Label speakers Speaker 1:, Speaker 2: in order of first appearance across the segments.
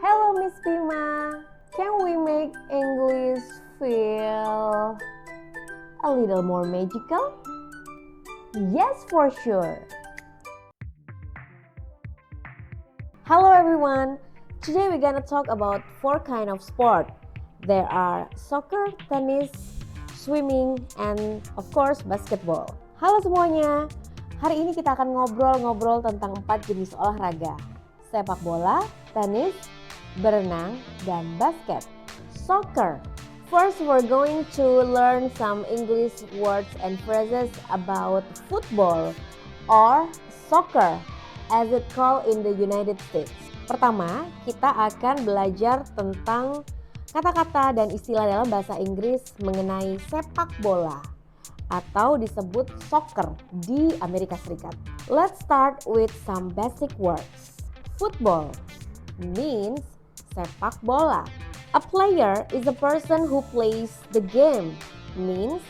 Speaker 1: Hello Miss Bima, can we make English feel a little more magical? Yes, for sure. Hello everyone, today we're gonna talk about 4 kinds of sport. There are soccer, tennis, swimming, and of course basketball. Halo semuanya, hari ini kita akan ngobrol-ngobrol tentang 4 jenis olahraga. Sepak bola, tenis, berenang, dan basket. Soccer. First, we're going to learn some English words and phrases about football or soccer as it called in the United States. Pertama, kita akan belajar tentang kata-kata dan istilah dalam bahasa Inggris mengenai sepak bola atau disebut soccer di Amerika Serikat. Let's start with some basic words. Football means sepak bola. A player is a person who plays the game, means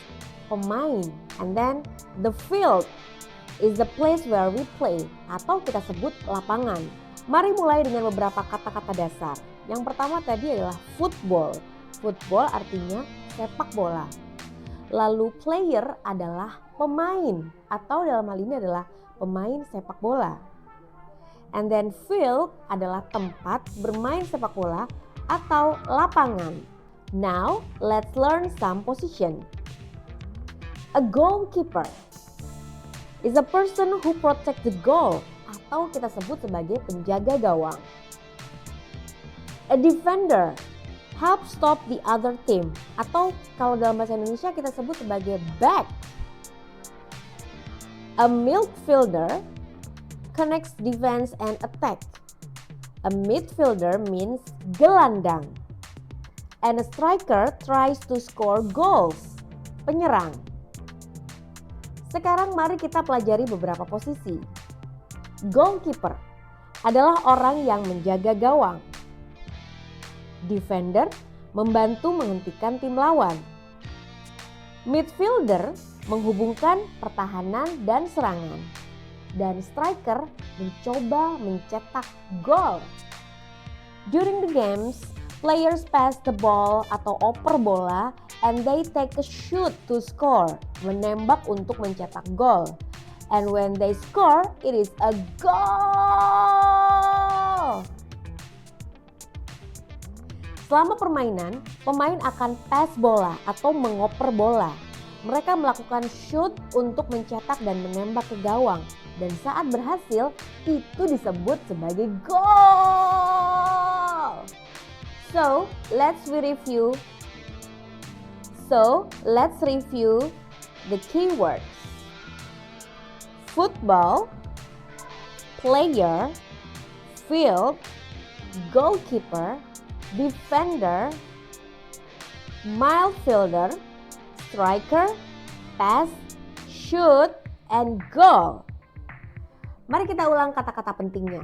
Speaker 1: pemain. And then the field is the place where we play, atau kita sebut lapangan. Mari mulai dengan beberapa kata-kata dasar. Yang pertama tadi adalah football. Football artinya sepak bola. Lalu player adalah pemain, atau dalam hal ini adalah pemain sepak bola. And then field adalah tempat bermain sepak bola atau lapangan. Now, let's learn some position. A goalkeeper is a person who protects the goal atau kita sebut sebagai penjaga gawang. A defender helps stop the other team atau kalau dalam bahasa Indonesia kita sebut sebagai back. A midfielder connects defense and attack. A midfielder means gelandang. And a striker tries to score goals. Penyerang. Sekarang mari kita pelajari beberapa posisi. Goalkeeper adalah orang yang menjaga gawang. Defender membantu menghentikan tim lawan. Midfielder menghubungkan pertahanan dan serangan. Dan striker mencoba mencetak gol. During the games, players pass the ball atau oper bola and they take a shoot to score, menembak untuk mencetak gol. And when they score, it is a goal. Selama permainan, pemain akan pass bola atau mengoper bola. Mereka melakukan shoot untuk mencetak dan menembak ke gawang. Dan saat berhasil, itu disebut sebagai gol. So, let's review the keywords. Football, player, field, goalkeeper, defender, midfielder, striker, pass, shoot, and goal. Mari kita ulang kata-kata pentingnya.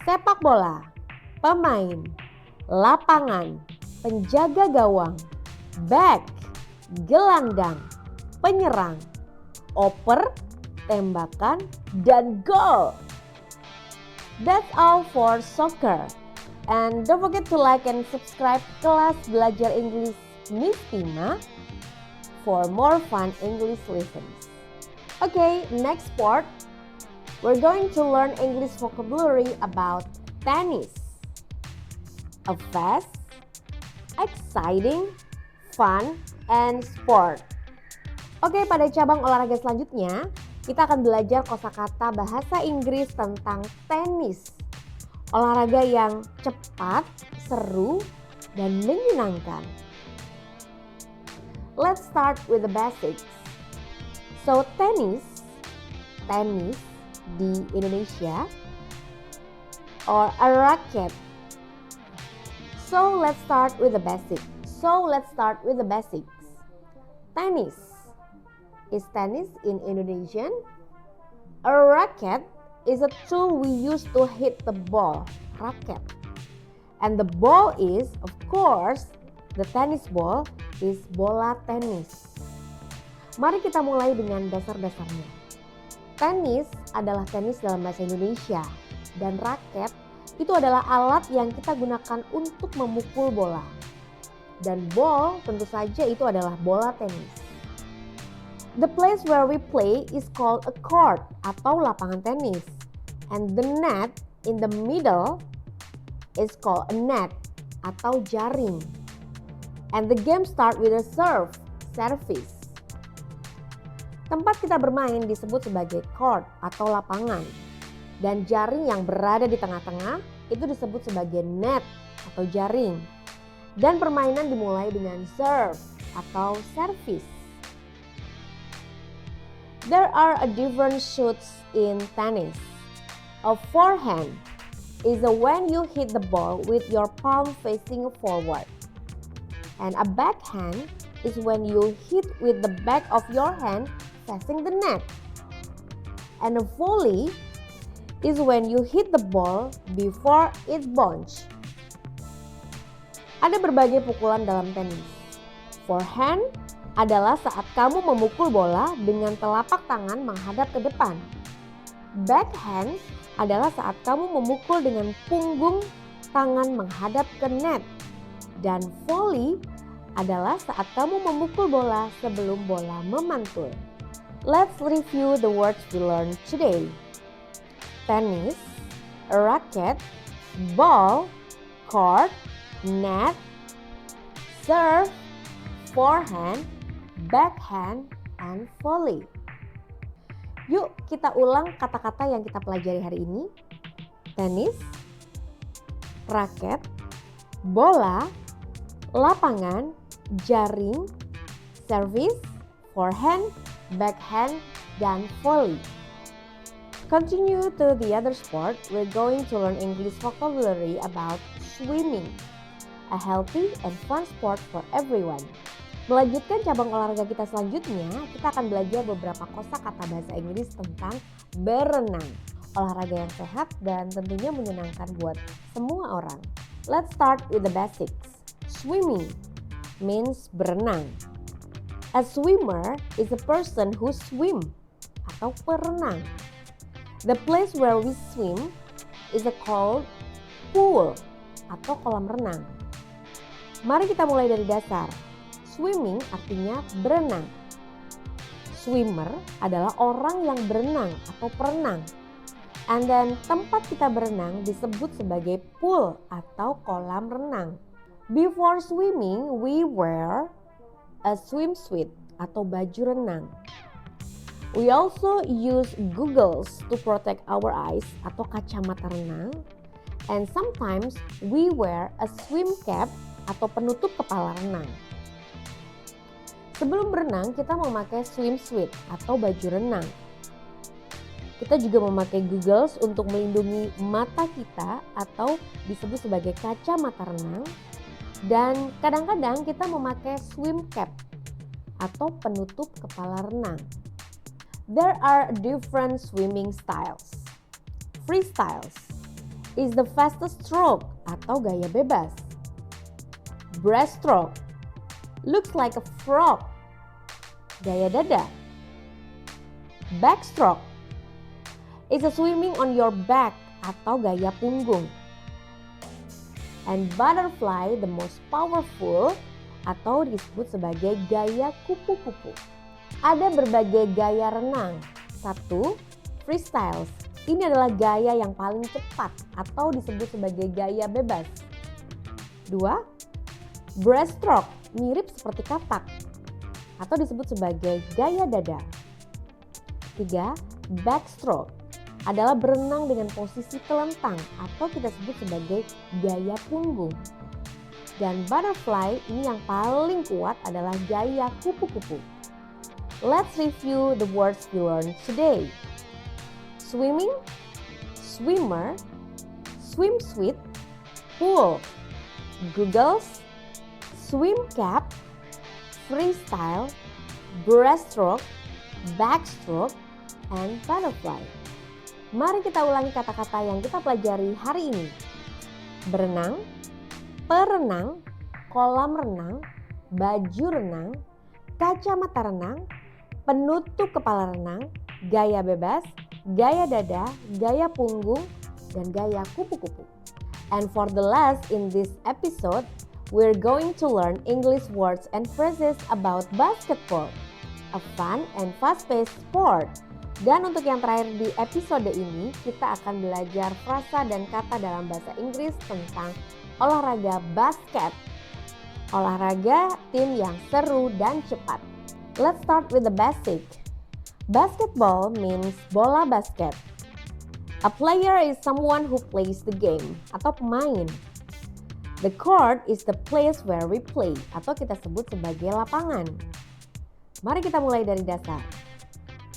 Speaker 1: Sepak bola, pemain, lapangan, penjaga gawang, back, gelandang, penyerang, oper, tembakan, dan goal. That's all for soccer. And don't forget to like and subscribe kelas belajar Inggris Miss Bima for more fun English lessons. Okay, next part. We're going to learn English vocabulary about tennis. A fast, exciting, fun, and sport. Oke, pada cabang olahraga selanjutnya, kita akan belajar kosakata bahasa Inggris tentang tenis. Olahraga yang cepat, seru, dan menyenangkan. Let's start with the basics. So, tennis di Indonesia or a racket. So let's start with the basics. Tennis. Is tennis in Indonesian? A racket is a tool we use to hit the ball. Racket. And the ball is, of course, the tennis ball is bola tenis. Mari kita mulai dengan dasar-dasarnya. Tenis adalah tenis dalam bahasa Indonesia dan raket itu adalah alat yang kita gunakan untuk memukul bola. Dan ball tentu saja itu adalah bola tenis. The place where we play is called a court atau lapangan tenis. And the net in the middle is called a net atau jaring. And the game start with a service. Tempat kita bermain disebut sebagai court atau lapangan. Dan jaring yang berada di tengah-tengah itu disebut sebagai net atau jaring. Dan permainan dimulai dengan serve atau service. There are a different shots in tennis. A forehand is when you hit the ball with your palm facing forward. And a backhand is when you hit with the back of your hand facing the net. And a volley is when you hit the ball before it bounces. Ada berbagai pukulan dalam tenis. Forehand adalah saat kamu memukul bola dengan telapak tangan menghadap ke depan. Backhand adalah saat kamu memukul dengan punggung tangan menghadap ke net. Dan volley adalah saat kamu memukul bola sebelum bola memantul. Let's review the words we learned today. Tennis, racket, ball, court, net, serve, forehand, backhand, and volley. Yuk kita ulang kata-kata yang kita pelajari hari ini. Tenis, raket, bola, lapangan, jaring, service, forehand, backhand, dan volley. Continue to the other sport, we're going to learn English vocabulary about swimming, a healthy and fun sport for everyone. Melanjutkan cabang olahraga kita selanjutnya, kita akan belajar beberapa kosakata bahasa Inggris tentang berenang. Olahraga yang sehat dan tentunya menyenangkan buat semua orang. Let's start with the basics. Swimming means berenang. A swimmer is a person who swim atau perenang. The place where we swim is called pool atau kolam renang. Mari kita mulai dari dasar. Swimming artinya berenang. Swimmer adalah orang yang berenang atau perenang. And then tempat kita berenang disebut sebagai pool atau kolam renang. Before swimming, we wear a swimsuit atau baju renang. We also use goggles to protect our eyes atau kacamata renang. And sometimes we wear a swim cap atau penutup kepala renang. Sebelum berenang, kita memakai swimsuit atau baju renang. Kita juga memakai goggles untuk melindungi mata kita atau disebut sebagai kacamata renang. Dan kadang-kadang kita memakai swim cap atau penutup kepala renang. There are different swimming styles. Freestyles is the fastest stroke atau gaya bebas. Breaststroke looks like a frog, gaya dada. Backstroke is a swimming on your back atau gaya punggung. And butterfly the most powerful atau disebut sebagai gaya kupu-kupu. Ada berbagai gaya renang. 1. Freestyles. Ini adalah gaya yang paling cepat atau disebut sebagai gaya bebas. 2. Breaststroke, mirip seperti katak atau disebut sebagai gaya dada. 3. Backstroke adalah berenang dengan posisi telentang atau kita sebut sebagai gaya punggung. Dan butterfly ini yang paling kuat adalah gaya kupu-kupu. Let's review the words we learned today. Swimming, swimmer, swimsuit, pool, goggles, swim cap, freestyle, breaststroke, backstroke, and butterfly. Mari kita ulangi kata-kata yang kita pelajari hari ini. Berenang, perenang, kolam renang, baju renang, kacamata renang, penutup kepala renang, gaya bebas, gaya dada, gaya punggung, dan gaya kupu-kupu. And for the last in this episode, we're going to learn English words and phrases about basketball, a fun and fast-paced sport. Dan untuk yang terakhir di episode ini, kita akan belajar frasa dan kata dalam bahasa Inggris tentang olahraga basket. Olahraga tim yang seru dan cepat. Let's start with the basic. Basketball means bola basket. A player is someone who plays the game atau pemain. The court is the place where we play atau kita sebut sebagai lapangan. Mari kita mulai dari dasar.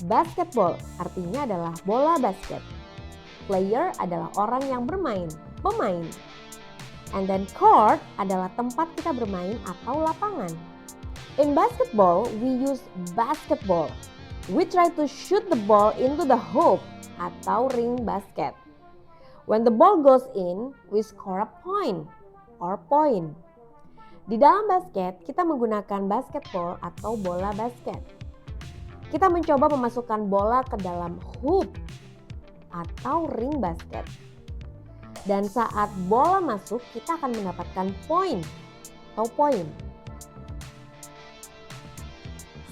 Speaker 1: Basketball artinya adalah bola basket. Player adalah orang yang bermain, pemain. And then court adalah tempat kita bermain atau lapangan. In basketball, we use basketball. We try to shoot the ball into the hoop atau ring basket. When the ball goes in, we score a point or point. Di dalam basket, kita menggunakan basketball atau bola basket. Kita mencoba memasukkan bola ke dalam hoop atau ring basket. Dan saat bola masuk, kita akan mendapatkan point atau point.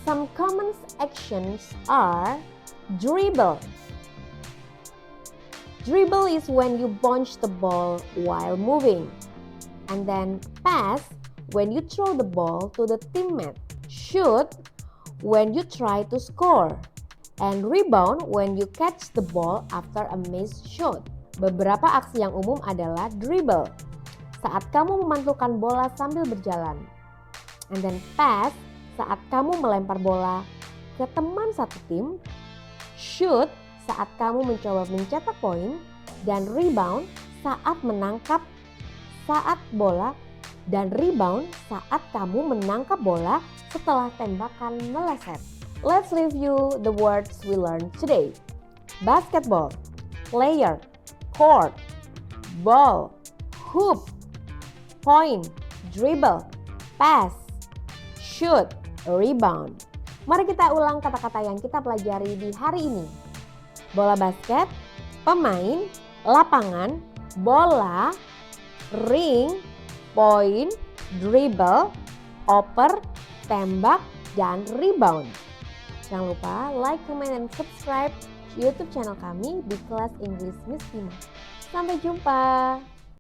Speaker 1: Some common actions are dribble. Dribble is when you bounce the ball while moving. And then pass when you throw the ball to the teammate. Shoot when you try to score. And rebound when you catch the ball after a missed shot. Beberapa aksi yang umum adalah dribble, saat kamu memantulkan bola sambil berjalan. And then pass, saat kamu melempar bola ke teman satu tim. Shoot, saat kamu mencoba mencetak poin. Dan rebound, saat menangkap saat bola. Dan rebound, saat kamu menangkap bola setelah tembakan meleset. Let's review the words we learned today. Basketball, player, court, ball, hoop, point, dribble, pass, shoot, rebound. Mari kita ulang kata-kata yang kita pelajari di hari ini. Bola basket, pemain, lapangan, bola, ring, point, dribble, oper, tembak, dan rebound. Jangan lupa like, comment, dan subscribe YouTube channel kami di Kelas Inggris Miss Bima. Sampai jumpa!